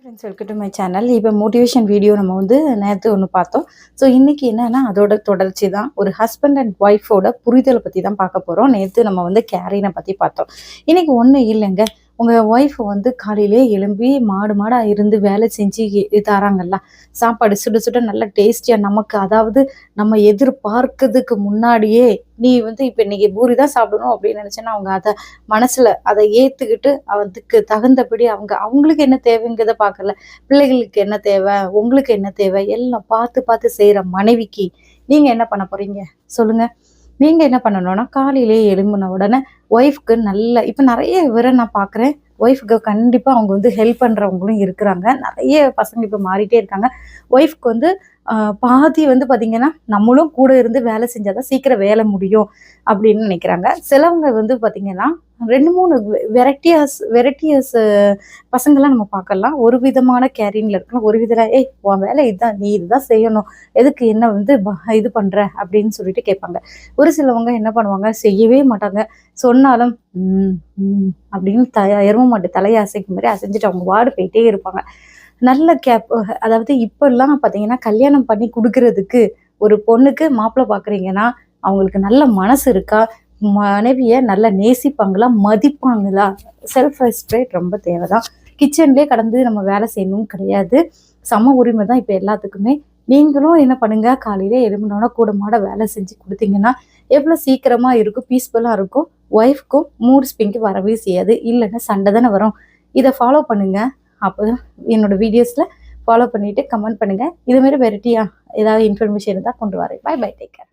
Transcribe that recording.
Friends, welcome to my channel. இப்போ motivation video நம்ம வந்து நேற்று ஒன்று பார்த்தோம். ஸோ இன்றைக்கி என்னன்னா அதோட தொடர்ச்சி தான். ஒரு ஹஸ்பண்ட் அண்ட் ஒய்ஃபோட புரிதலை பற்றி தான் பார்க்க போகிறோம். நேற்று நம்ம வந்து கேரினை பற்றி பார்த்தோம். இன்றைக்கி ஒன்றும் இல்லைங்க. உங்கள் ஒய்ஃப் வந்து காலையிலே எழும்பி மாடாக இருந்து வேலை செஞ்சு தராங்கல்ல, சாப்பாடு சுட சுட நல்ல டேஸ்டியாக நமக்கு, அதாவது நம்ம எதிர்பார்க்கறதுக்கு முன்னாடியே நீ வந்து இப்போ இன்றைக்கி பூரி தான் சாப்பிடணும் அப்படின்னு நினச்சேன்னா அவங்க அதை மனசில் அதை ஏற்றுக்கிட்டு அதுக்கு தகுந்தபடி அவங்களுக்கு என்ன தேவைங்கிறத பார்க்கல. பிள்ளைகளுக்கு என்ன தேவை, உங்களுக்கு என்ன தேவை, எல்லாம் பார்த்து பார்த்து செய்கிற மனைவிக்கு நீங்கள் என்ன பண்ண போகிறீங்க சொல்லுங்கள்? நீங்கள் என்ன பண்ணணும்னா, காலையிலே எழும்பின உடனே ஒய்ஃப்க்கு நல்ல இப்போ நிறைய பேரை நான் பார்க்குறேன். ஒய்ஃப்க்கு கண்டிப்பாக அவங்க வந்து ஹெல்ப் பண்ணுறவங்களும் இருக்கிறாங்க. நிறைய பசங்க இப்போ மாறிட்டே இருக்காங்க. ஒய்ஃப்க்கு வந்து பாதி வந்து பார்த்திங்கன்னா நம்மளும் கூட இருந்து வேலை செஞ்சால் தான் சீக்கிரம் வேலை முடியும் அப்படின்னு நினைக்கிறாங்க. சிலவங்க வந்து பார்த்திங்கன்னா 2-3 வெரைட்டியஸ் பசங்களாம் நம்ம பார்க்கலாம். ஒரு விதமான கேரிங்கில் இருக்கலாம், ஒரு விதத்தில் உன் வேலை இதுதான், நீ இதுதான் செய்யணும், எதுக்கு என்ன வந்து இது பண்ணுற அப்படின்னு சொல்லிட்டு கேட்பாங்க. ஒரு சிலவங்க என்ன பண்ணுவாங்க, செய்யவே மாட்டாங்க. சொன்னாலும் அப்படின்னு எரும மாட்டு தலையை அசைக்கும் மாதிரி அசைஞ்சிட்டு அவங்க வார்டு போயிட்டே இருப்பாங்க. நல்ல அதாவது இப்பெல்லாம் பார்த்தீங்கன்னா கல்யாணம் பண்ணி கொடுக்கறதுக்கு ஒரு பொண்ணுக்கு மாப்பிள்ளை பார்க்குறீங்கன்னா அவங்களுக்கு நல்ல மனசு இருக்கா, மனைவியை நல்லா நேசிப்பாங்களா, மதிப்பாங்களா, செல்ஃப் ரெஸ்பெக்ட் ரொம்ப தேவைதான். கிச்சன்லேயே கடந்து நம்ம வேலை செய்யணும் கிடையாது, சம உரிமை தான் இப்போ எல்லாத்துக்குமே. நீங்களும் என்ன பண்ணுங்க, காலையிலே எழும்பினோன்னா கூட மாட வேலை செஞ்சு கொடுத்தீங்கன்னா எவ்வளோ சீக்கிரமாக இருக்கும், பீஸ்ஃபுல்லாக இருக்கும். ஒய்ஃப்க்கும் மூட் ஸ்விங்கு வரவே செய்யாது, இல்லைன்னா சண்டை தானே வரும். இதை ஃபாலோ பண்ணுங்க. அப்போ என்னோட வீடியோஸில் ஃபாலோ பண்ணிவிட்டு கமெண்ட் பண்ணுங்கள். இதுமாரி வெரைட்டியாக ஏதாவது இன்ஃபர்மேஷன் இருந்தால் கொண்டு வரேன். Bye bye, take care.